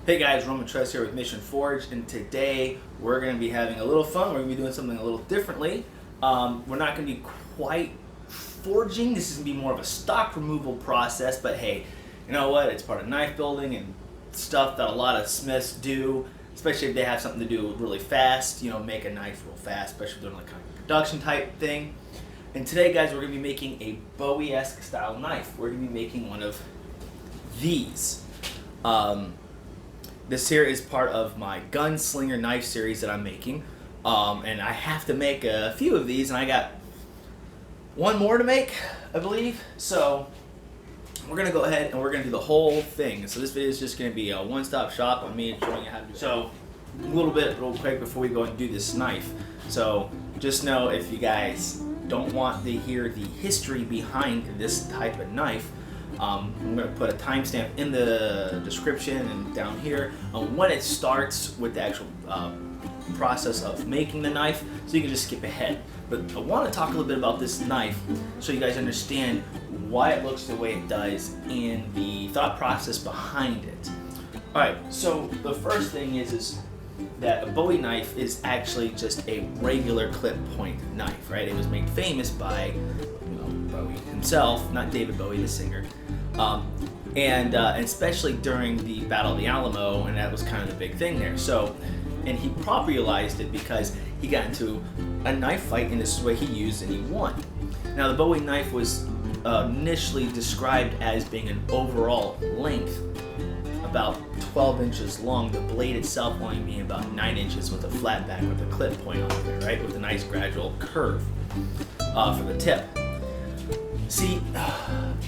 Hey guys, Roman Trust here with Mission Forge, and today we're going to be having a little fun. We're going to be doing something a little differently. We're not going to be quite forging. This is going to be more of a stock removal process, but hey, you know what? It's part of knife building and stuff that a lot of smiths do, especially if they have something to do really fast, you know, make a knife real fast, especially doing like kind of production type thing. And today, guys, we're going to be making a Bowie-esque style knife. We're going to be making one of these. This here is part of my GunSlinger knife series that I'm making, and I have to make a few of these, and I got one more to make, I believe. So we're gonna go ahead and we're gonna do the whole thing. So this video is just gonna be a one-stop shop on me showing you how to do it. So a little quick before we go and do this knife. So just know, if you guys don't want to hear the history behind this type of knife, I'm going to put a timestamp in the description and down here on when it starts with the actual process of making the knife, so you can just skip ahead. But I want to talk a little bit about this knife so you guys understand why it looks the way it does and the thought process behind it. Alright, so the first thing is that a Bowie knife is actually just a regular clip point knife, right? It was made famous by Bowie himself, not David Bowie, the singer, and especially during the Battle of the Alamo, and that was kind of the big thing there. So, and he popularized it because he got into a knife fight, and this is what he used, and he won. Now, the Bowie knife was initially described as being an overall length about 12 inches long, the blade itself only being about 9 inches with a flat back with a clip point on there, right, with a nice gradual curve for the tip. See,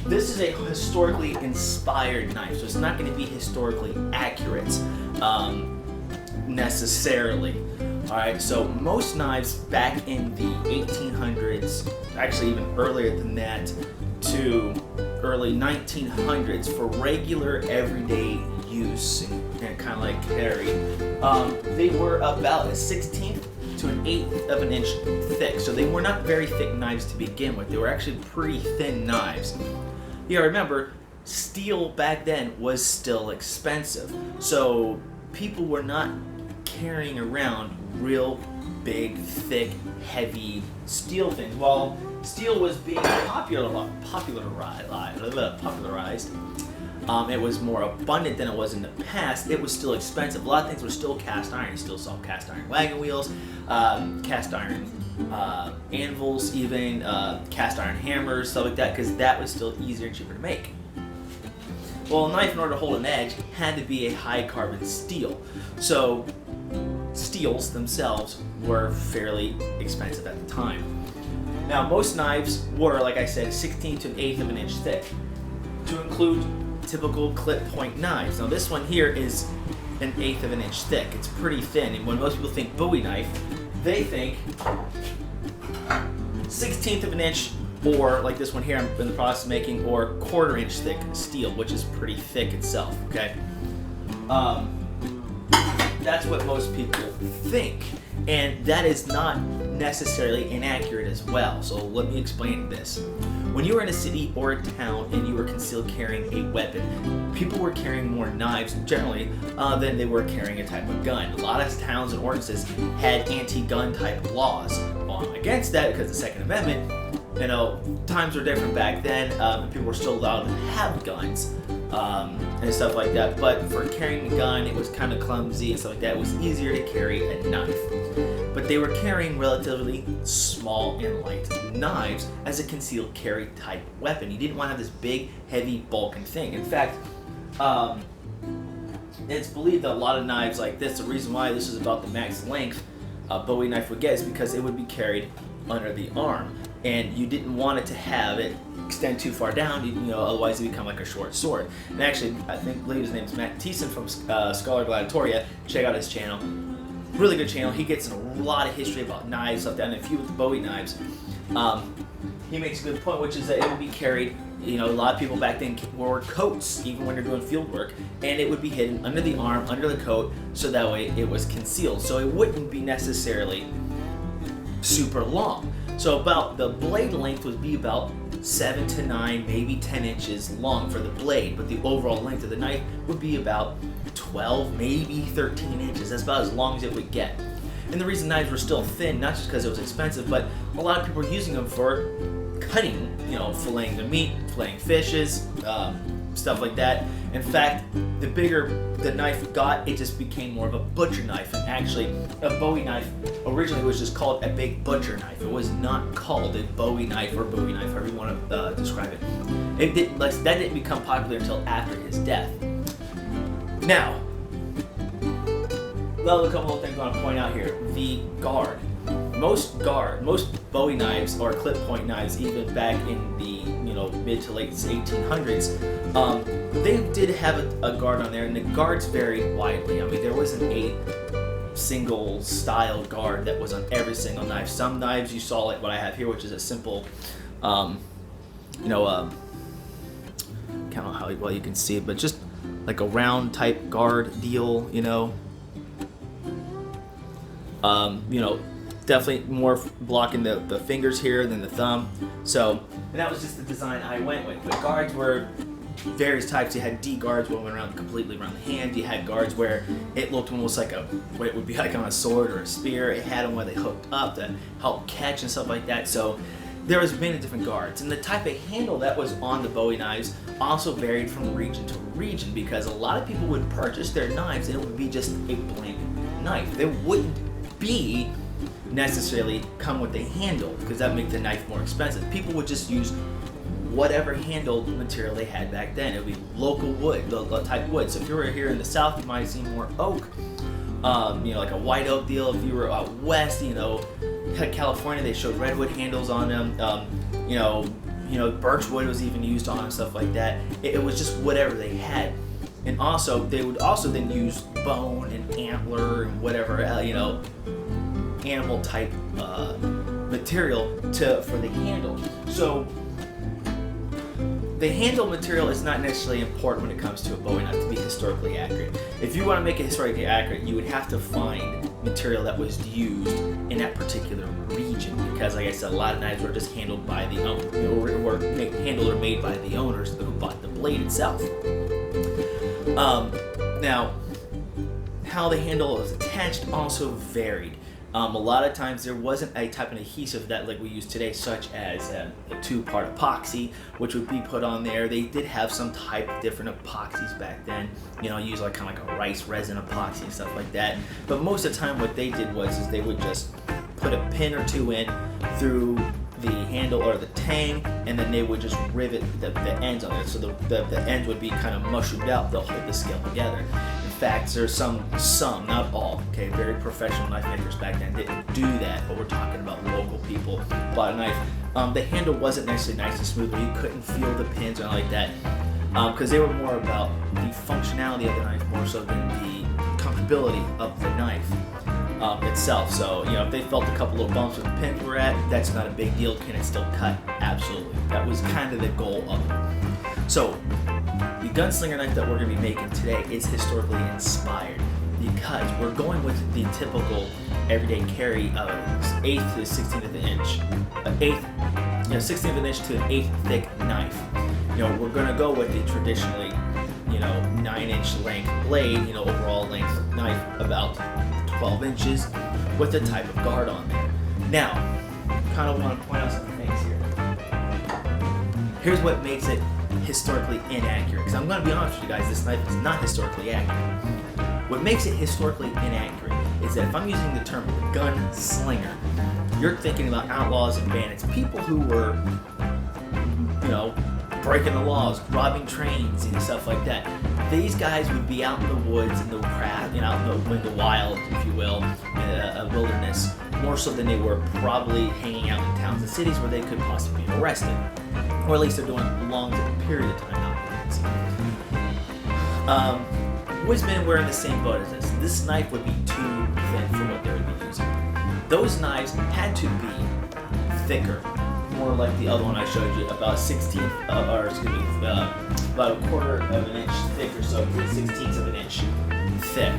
this is a historically inspired knife, so it's not going to be historically accurate necessarily. Alright, so most knives back in the 1800s, actually even earlier than that, to early 1900s, for regular everyday use and kind of like carry, they were about a 16th to an 1/8 of an inch thick. So they were not very thick knives to begin with. They were actually pretty thin knives. You gotta remember, steel back then was still expensive. So people were not carrying around real big, thick, heavy steel things. While steel was being popularized, it was more abundant than it was in the past. It was still expensive. A lot of things were still cast iron. You still saw cast iron wagon wheels, cast iron anvils, even cast iron hammers, stuff like that, because that was still easier and cheaper to make. Well, a knife, in order to hold an edge, had to be a high carbon steel. So steels themselves were fairly expensive at the time. Now, most knives were, like I said, 16 to an 1/8 of an inch thick, to include typical clip point knives. Now, this one here is an 1/8 of an inch thick. It's pretty thin, and when most people think Bowie knife, they think 1/16 of an inch, or like this one here I'm in the process of making, or 1/4 inch thick steel, which is pretty thick itself, okay? That's what most people think, and that is not necessarily inaccurate as well. So let me explain this. When you were in a city or a town and you were concealed carrying a weapon, people were carrying more knives generally than they were carrying a type of gun. A lot of towns and ordinances had anti-gun type laws against that, because the Second Amendment, you know, times were different back then. People were still allowed to have guns and stuff like that, but for carrying a gun, it was kind of clumsy and stuff like that. It was easier to carry a knife. But they were carrying relatively small and light knives as a concealed carry type weapon. You didn't want to have this big, heavy, bulking thing. In fact, it's believed that a lot of knives like this, the reason why this is about the max length a Bowie knife would get is because it would be carried under the arm, and you didn't want it to have it extend too far down, you know, otherwise it would become like a short sword. And actually, I believe his name is Matt Thiessen from Scholar Gladiatoria. Check out his channel. Really good channel. He gets in a lot of history about knives, stuff down, and a few with the Bowie knives. He makes a good point, which is that it would be carried, you know, a lot of people back then wore coats, even when they're doing field work, and it would be hidden under the arm, under the coat, so that way it was concealed. So it wouldn't be necessarily super long. So about the blade length would be about 7 to 9, maybe 10 inches long for the blade, but the overall length of the knife would be about 12, maybe 13 inches. That's about as long as it would get. And the reason knives were still thin, not just because it was expensive, but a lot of people were using them for cutting, filleting the meat, filleting fishes, stuff like that. In fact, the bigger the knife got, it just became more of a butcher knife. And actually, a Bowie knife originally was just called a big butcher knife. It was not called a Bowie knife or Bowie knife, however you want to describe it. That didn't become popular until after his death. Now, a couple of things I want to point out here. The guard. Most Bowie knives or clip point knives, even back in the mid to late 1800s, they did have a guard on there, and the guards varied widely. I mean, there wasn't a single style guard that was on every single knife. Some knives you saw like what I have here, which is a simple, I don't know how well you can see it, but just like a round type guard deal, definitely more blocking the fingers here than the thumb. So, and that was just the design I went with. The guards were various types. You had D guards where it went around completely around the hand. You had guards where it looked almost like what it would be like on a sword or a spear. It had them where they hooked up to help catch and stuff like that. So there was many different guards. And the type of handle that was on the Bowie knives also varied from region to region, because a lot of people would purchase their knives and it would be just a blank knife. They wouldn't be necessarily come with a handle, because that would make the knife more expensive. People would just use whatever handled material they had back then. It would be local wood, the type wood. So if you were here in the South, you might see more oak, like a white oak deal. If you were out west, California, they showed redwood handles on them. Birchwood was even used on them, stuff like that. It was just whatever they had. And also, they would also then use bone and antler and whatever, animal type material for the handle. So the handle material is not necessarily important when it comes to a Bowie knife to be historically accurate. If you want to make it historically accurate, you would have to find material that was used in that particular region, because like I said, a lot of knives were just handled by the owner, were handled or made by the owners who bought the blade itself. Now, how the handle was attached also varied. A lot of times there wasn't a type of adhesive that like we use today, such as a two-part epoxy, which would be put on there. They did have some type of different epoxies back then, use like kind of like a rice resin epoxy and stuff like that. But most of the time what they did was they would just put a pin or two in through the handle or the tang, and then they would just rivet the ends on it. So the ends would be kind of mushroomed out. They'll hold the scale together. In fact, there's some, not all, okay, very professional knife makers back then didn't do that, but we're talking about local people who bought a knife. The handle wasn't necessarily nice and smooth, you couldn't feel the pins or anything like that, because they were more about the functionality of the knife more so than the comfortability of the knife itself. So, if they felt a couple little bumps where the pins were at, that's not a big deal. Can it still cut? Absolutely. That was kind of the goal of it. So, the gunslinger knife that we're going to be making today is historically inspired, because we're going with the typical everyday carry of 1/8 to 16th of an inch, 16th of an inch to an 1/8 thick knife. We're going to go with the traditionally, 9-inch length blade, overall length knife about 12 inches with the type of guard on there. Now, kind of want to point out some things here. Here's what makes it historically inaccurate, because I'm going to be honest with you guys, this knife is not historically accurate. What makes it historically inaccurate is that if I'm using the term gunslinger, you're thinking about outlaws and bandits, people who were, breaking the laws, robbing trains and stuff like that. These guys would be out in the woods, in the craft, out in the wild, if you will, in a wilderness, more so than they were probably hanging out in towns and cities where they could possibly be arrested, or at least they're doing a long period of time out in the woods. Woodsmen were in the same boat as this. This knife would be too thin for what they would be using. Those knives had to be thicker, more like the other one I showed you, about about 1/4 of an inch thick or so, 3/16 of an inch thick,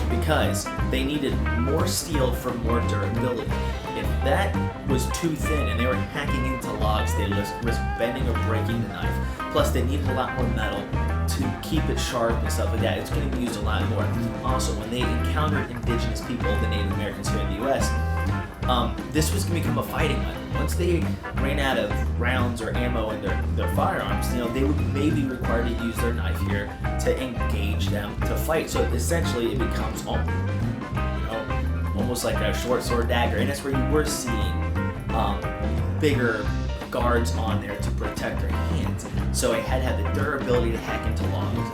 because they needed more steel for more durability. If that was too thin, and they were hacking into logs. They risked bending or breaking the knife. Plus, they needed a lot more metal to keep it sharp and stuff like that. It's going to be used a lot more. Also, when they encountered indigenous people, the Native Americans here in the U.S., this was going to become a fighting weapon. Once they ran out of rounds or ammo in their firearms, they would maybe be required to use their knife here to engage them to fight. So essentially, it becomes almost like a short sword dagger, and that's where you were seeing bigger guards on there to protect their hands. So it had to have the durability to hack into logs.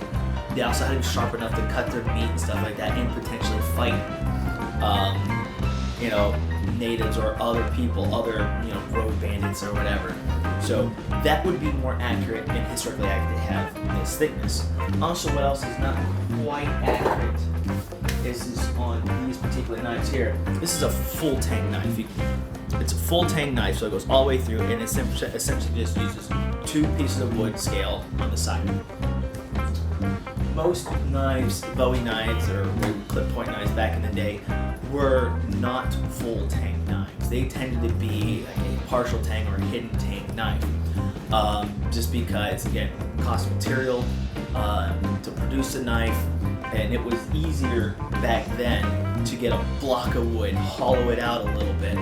They also had to be sharp enough to cut their meat and stuff like that, and potentially fight, natives or other people, other road bandits or whatever. So that would be more accurate and historically accurate to have this thickness. Also, what else is not quite accurate is on these particular knives here. This is a full tang knife. It's a full tang knife, so it goes all the way through, and it essentially just uses 2 pieces of wood scale on the side. Most knives, Bowie knives, or clip point knives back in the day, were not full tang knives. They tended to be like a partial tang or a hidden tang knife. Just because, again, cost material to produce a knife, and it was easier back then to get a block of wood, hollow it out a little bit,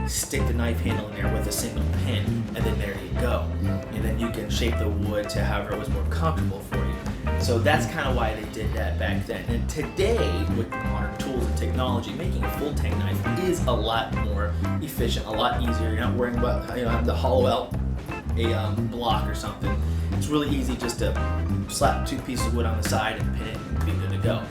stick the knife handle in there with a single pin, and then there you go. And then you can shape the wood to however it was more comfortable for you. So that's kind of why they did that back then. And today, with modern tools and technology, making a full tang knife is a lot more efficient, a lot easier. You're not worrying about having to hollow out a block or something. It's really easy just to slap 2 pieces of wood on the side and pin it and be good to go.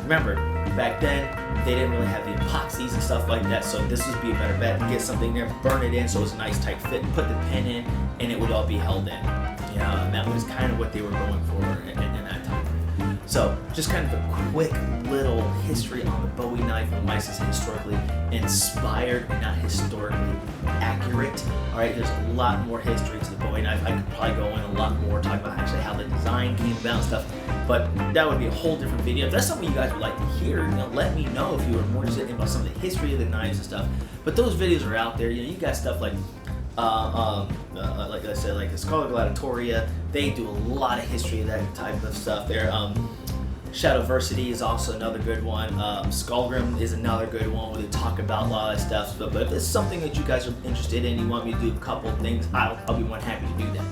Remember, back then, they didn't really have the epoxies and stuff like that, so this would be a better bet. Get something there, burn it in so it's a nice tight fit, put the pin in, and it would all be held in. And that was kind of what they were going for in that time. So, just kind of a quick little history on the Bowie knife. The mice is historically inspired and not historically accurate. Alright, there's a lot more history to the Bowie knife. I could probably go in a lot more, talk about actually how the design came about and stuff, but that would be a whole different video. If that's something you guys would like to hear, let me know if you were more interested about some of the history of the knives and stuff. But those videos are out there. You got stuff like like I said, like the Scarlet Gladiatoria. They do a lot of history of that type of stuff there. Shadowversity is also another good one. Skullgrim is another good one where they talk about a lot of stuff. But if it's something that you guys are interested in, you want me to do a couple of things, I'll be more than happy to do that.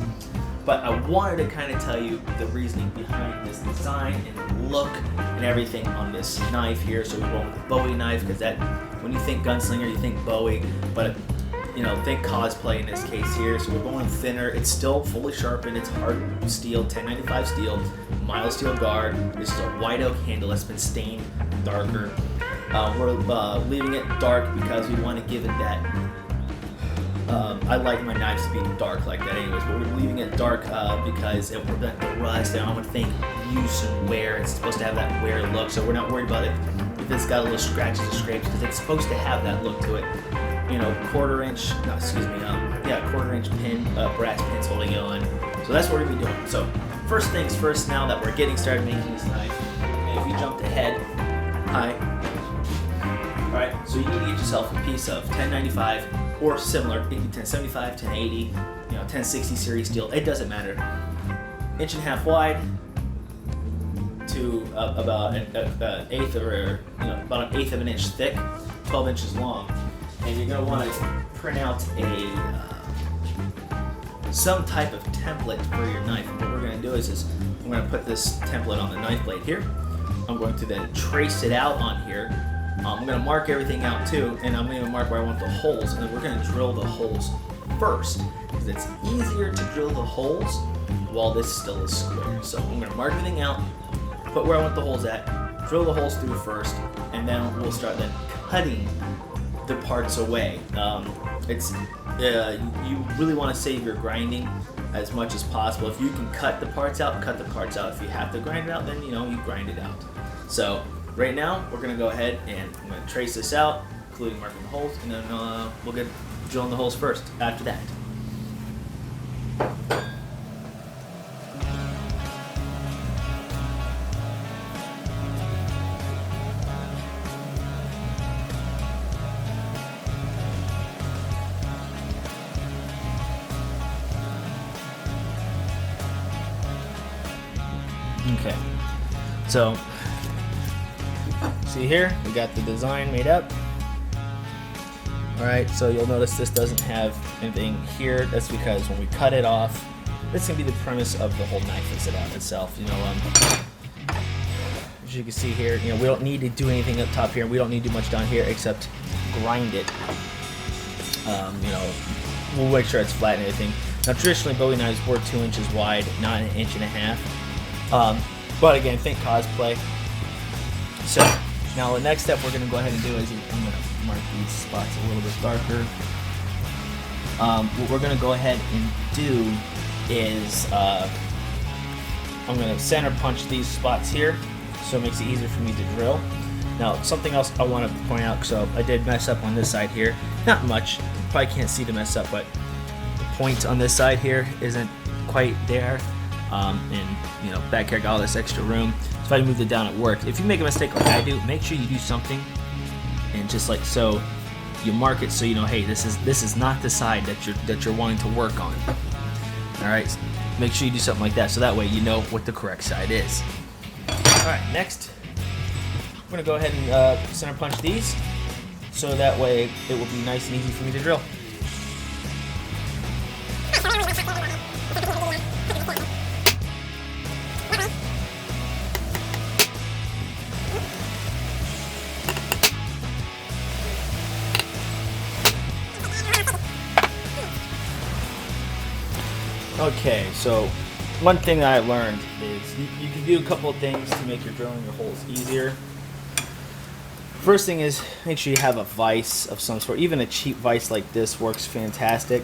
But I wanted to kind of tell you the reasoning behind this design and look and everything on this knife here. So we're going with the Bowie knife, because that, when you think gunslinger, you think Bowie, but think cosplay in this case here. So we're going thinner. It's still fully sharpened. It's hard steel, 1095 steel, mild steel guard. This is a white oak handle that's been stained darker. We're leaving it dark because we want to give it that. I like my knives to be dark like that anyways, but we're leaving it dark because it will prevent the rust. And I would think use and wear. It's supposed to have that wear look, so we're not worried about it if it's got a little scratches or scrapes, because it's supposed to have that look to it. Quarter inch pin, brass pins holding it on. So that's what we're going to be doing. So first things first, now that we're getting started making this knife, and if you jumped ahead, hi. Alright, so you need to get yourself a piece of 1095 or similar, it can be 1075, 1080, 1060 series steel, it doesn't matter. 1.5 inches wide to about an eighth of an inch thick, 12 inches long. And you're going to want to print out some type of template for your knife. And what we're going to do is I'm going to put this template on the knife blade here. I'm going to then trace it out on here. I'm going to mark everything out too, and I'm going to mark where I want the holes, and then we're going to drill the holes first, because it's easier to drill the holes while this still is square. So I'm going to mark everything out, put where I want the holes at, drill the holes through first, and then we'll start then cutting the parts away. You really want to save your grinding as much as possible. If you can cut the parts out, cut the parts out. If you have to grind it out, then you grind it out. So right now we're going to go ahead and I'm going to trace this out, including marking the holes, and then we'll get drilling the holes first after that. Okay, so see here, we got the design made up. Alright, so you'll notice this doesn't have anything here. That's because when we cut it off, this can be the premise of the whole knife itself. You know, as you can see here, you know, we don't need to do anything up top here. We don't need to do much down here except grind it. You know, we'll make sure it's flat and everything. Now, traditionally, Bowie knives were 2 inches wide, not 1.5 inches. But again, think cosplay. So now the next step we're going to go ahead and do is I'm going to mark these spots a little bit darker. What we're going to go ahead and do is I'm going to center punch these spots here, so it makes it easier for me to drill. Now, something else I want to point out, so I did mess up on this side here. Not much, you probably can't see the mess up, but the point on this side here isn't quite there. And you know, back here I got all this extra room. So if I moved it down, it worked. If you make a mistake like I do, make sure you do something, and just like so, you mark it so you know, hey, this is not the side that you're wanting to work on. All right, make sure you do something like that, so that way you know what the correct side is. All right, next, I'm gonna go ahead and center punch these, so that way it will be nice and easy for me to drill. Okay, so one thing that I learned is you can do a couple of things to make your drilling your holes easier. First thing is make sure you have a vise of some sort. Even a cheap vise like this works fantastic.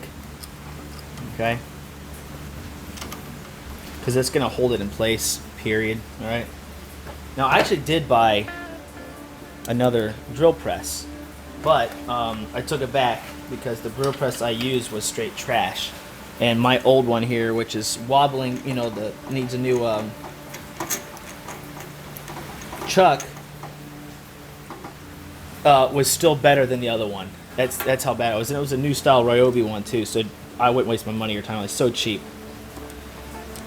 Okay? Because it's going to hold it in place, period. Alright? Now, I actually did buy another drill press, but I took it back because the drill press I used was straight trash. And my old one here, which is wobbling, you know, needs a new chuck, was still better than the other one. That's how bad it was. And it was a new style Ryobi one too, so I wouldn't waste my money or time. It's so cheap.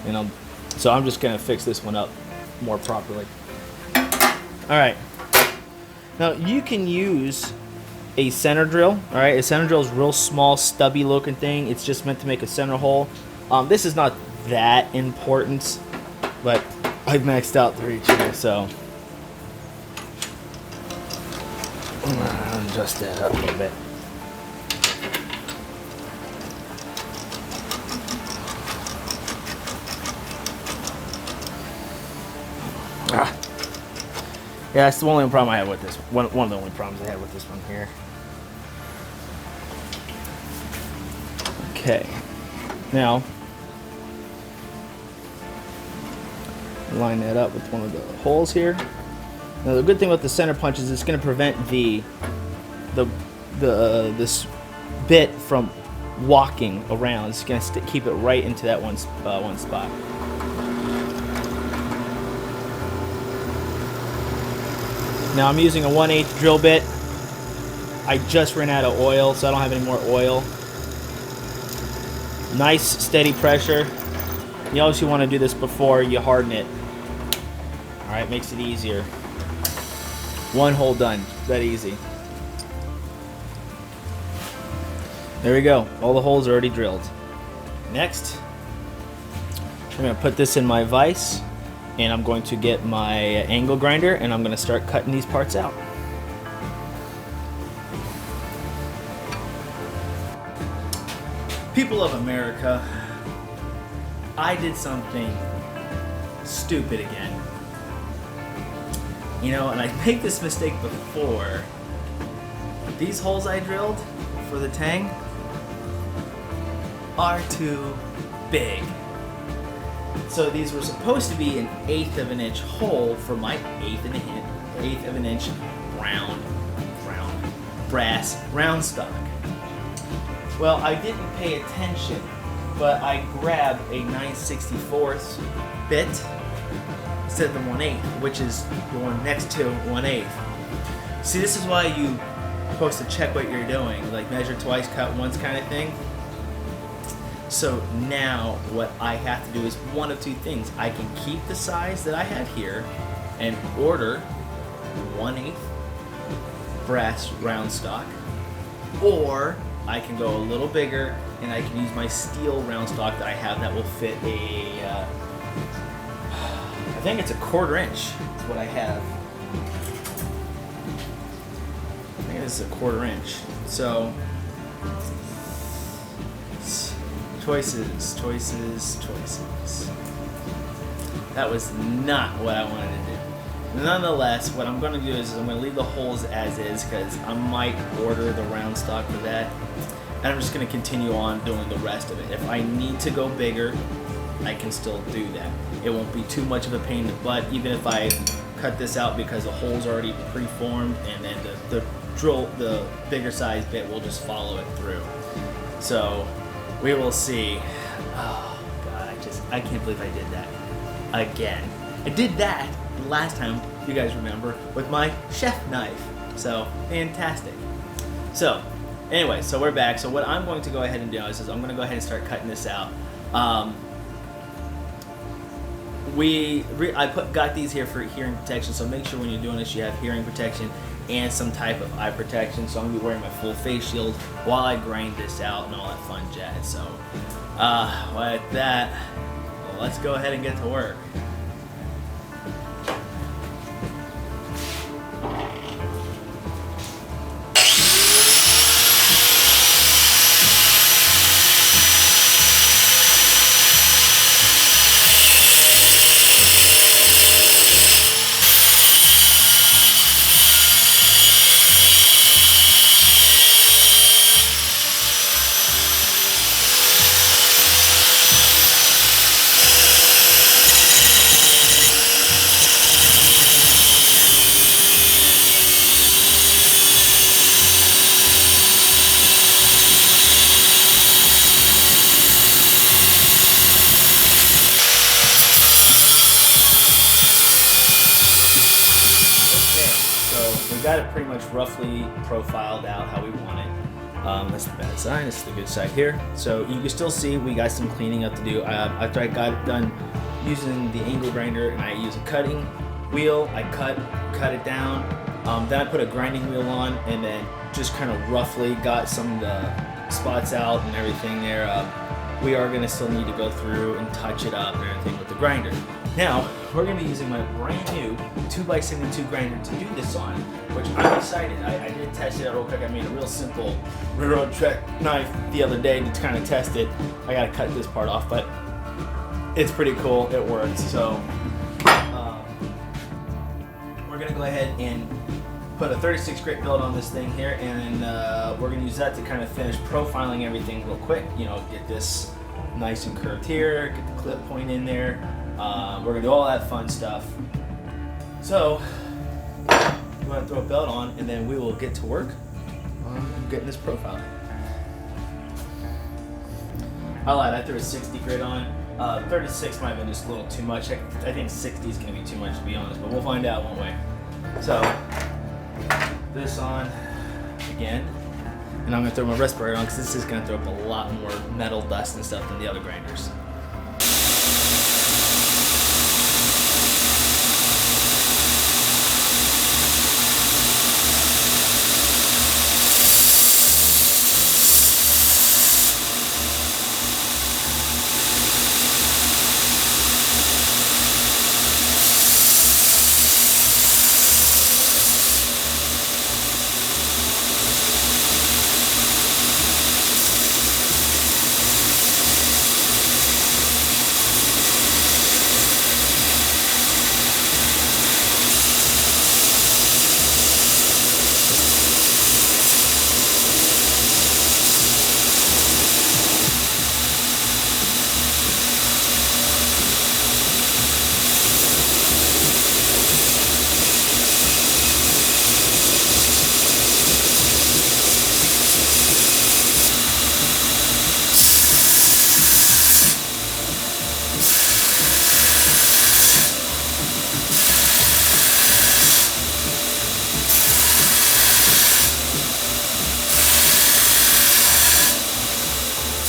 You know, so I'm just gonna fix this one up more properly. All right. Now you can use a center drill. All right, a center drill is a real small, stubby looking thing. It's just meant to make a center hole. This is not that important, but I've maxed out the reach here, so I'll adjust that up a little bit. Yeah, that's the only problem I have with this one. One of the only problems I had with this one here. Okay, now line that up with one of the holes here. Now the good thing with the center punch is it's going to prevent this bit from walking around. It's going to keep it right into that one spot. Now I'm using a 1/8 drill bit. I just ran out of oil, so I don't have any more oil. Nice steady pressure. You obviously want to do this before you harden it. Alright, makes it easier. One hole done. That easy. There we go. All the holes are already drilled. Next, I'm going to put this in my vise, and I'm going to get my angle grinder, and I'm going to start cutting these parts out. People of America, I did something stupid again. You know, and I made this mistake before. These holes I drilled for the tang are too big. So these were supposed to be an 1/8 of an inch hole for my 1/8 of an inch round brass round stock. Well, I didn't pay attention, but I grabbed a 9/64 bit instead of the 1/8, which is the one next to 1/8. See, this is why you're supposed to check what you're doing, like measure twice, cut once kind of thing. So now what I have to do is one of two things. I can keep the size that I have here and order 1/8 brass round stock, or I can go a little bigger and I can use my steel round stock that I have that will fit a, I think it's a 1/4 inch is what I have. I think it's a 1/4 inch. So, choices. That was not what I wanted to do. Nonetheless, what I'm going to do is I'm going to leave the holes as is because I might order the round stock for that. And I'm just going to continue on doing the rest of it. If I need to go bigger, I can still do that. It won't be too much of a pain in the butt, even if I cut this out because the hole's already pre-formed and then the bigger size bit will just follow it through. So we will see. Oh God, I can't believe I did that again. I did that last time, if you guys remember, with my chef knife. So fantastic. So anyway, so we're back. So what I'm going to go ahead and do is I'm going to go ahead and start cutting this out. Got these here for hearing protection, so make sure when you're doing this you have hearing protection and some type of eye protection. So I'm going to be wearing my full face shield while I grind this out and all that fun jazz. So with that, well, let's go ahead and get to work. Got it pretty much roughly profiled out how we want it. That's the bad side, this is the good side here. So you can still see we got some cleaning up to do. After I got it done using the angle grinder and I use a cutting wheel, I cut it down. Then I put a grinding wheel on and then just kind of roughly got some of the spots out and everything there. We are going to still need to go through and touch it up and everything with the grinder. Now, we're going to be using my brand new 2x72 grinder to do this on, which I'm excited. I did test it out real quick. I made a real simple railroad track knife the other day to kind of test it. I got to cut this part off, but it's pretty cool. It works. So, we're going to go ahead and put a 36 grit billet on this thing here, and we're going to use that to kind of finish profiling everything real quick. You know, get this nice and curved here, get the clip point in there. We're going to do all that fun stuff. So, you want to throw a belt on, and then we will get to work on getting this profile. I lied, I threw a 60 grit on. 36 might have been just a little too much. I think 60 is going to be too much, to be honest, but we'll find out, won't we? So, this on again, and I'm going to throw my respirator on because this is going to throw up a lot more metal dust and stuff than the other grinders.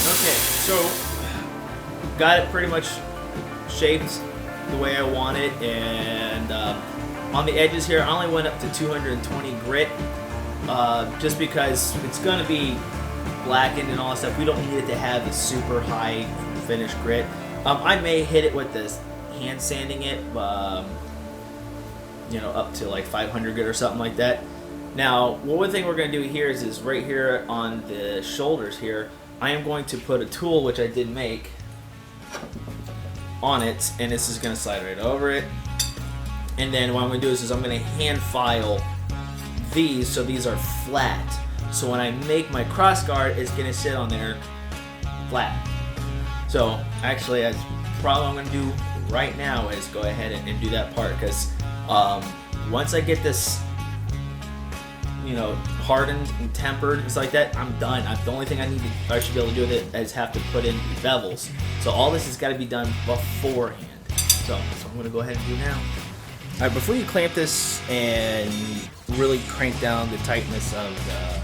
Okay, so got it pretty much shaped the way I want it, and on the edges here I only went up to 220 grit, just because it's gonna be blackened and all that stuff. We don't need it to have a super high finish grit. I may hit it with this hand sanding it, you know, up to like 500 grit or something like that. Now, one thing we're going to do here is right here on the shoulders here, I am going to put a tool, which I did make, on it, and this is going to slide right over it. And then what I'm going to do is I'm going to hand file these so these are flat. So when I make my cross guard, it's going to sit on there flat. So actually, that's probably what I'm going to do right now is go ahead and do that part, because once I get this, you know, hardened and tempered and stuff like that, I'm done. The only thing I should be able to do with it is have to put in bevels. So all this has got to be done beforehand. So that's what I'm going to go ahead and do now. All right, before you clamp this and really crank down the tightness of the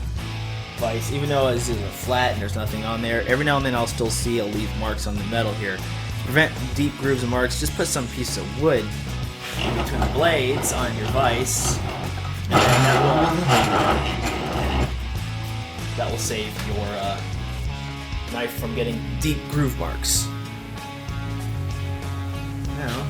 vise, even though this is flat and there's nothing on there, every now and then I'll still see I'll leave marks on the metal here. To prevent deep grooves and marks, just put some piece of wood in between the blades on your vise, and that will save your knife from getting deep groove marks. Now,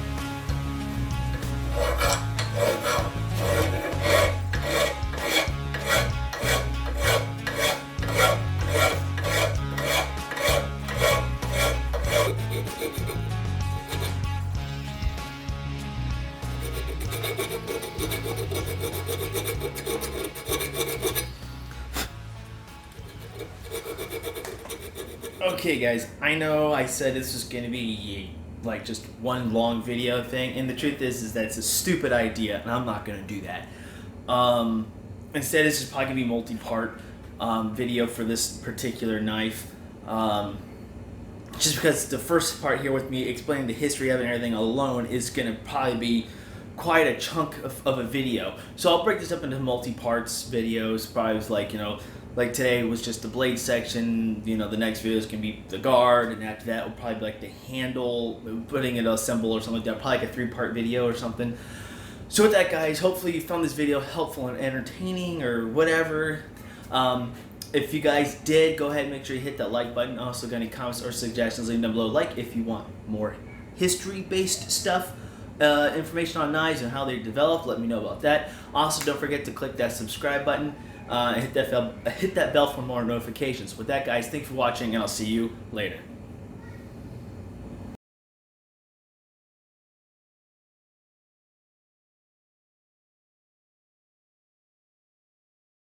okay guys, I know I said this was going to be like just one long video thing, and the truth is that it's a stupid idea, and I'm not going to do that. Instead, this is probably going to be multi-part video for this particular knife. Just because the first part here with me explaining the history of it and everything alone is going to probably be quite a chunk of a video. So I'll break this up into multi-parts videos, probably like, you know, like today was just the blade section, you know, the next video is going to be the guard, and after that will probably be like the handle, putting it assembled or something like that, probably like a 3-part video or something. So with that, guys, hopefully you found this video helpful and entertaining or whatever. If you guys did, go ahead and make sure you hit that like button. Also, got any comments or suggestions, leave them down below. Like if you want more history-based stuff, information on knives and how they develop, let me know about that. Also, don't forget to click that subscribe button and hit that bell for more notifications. With that, guys, thanks for watching, and I'll see you later.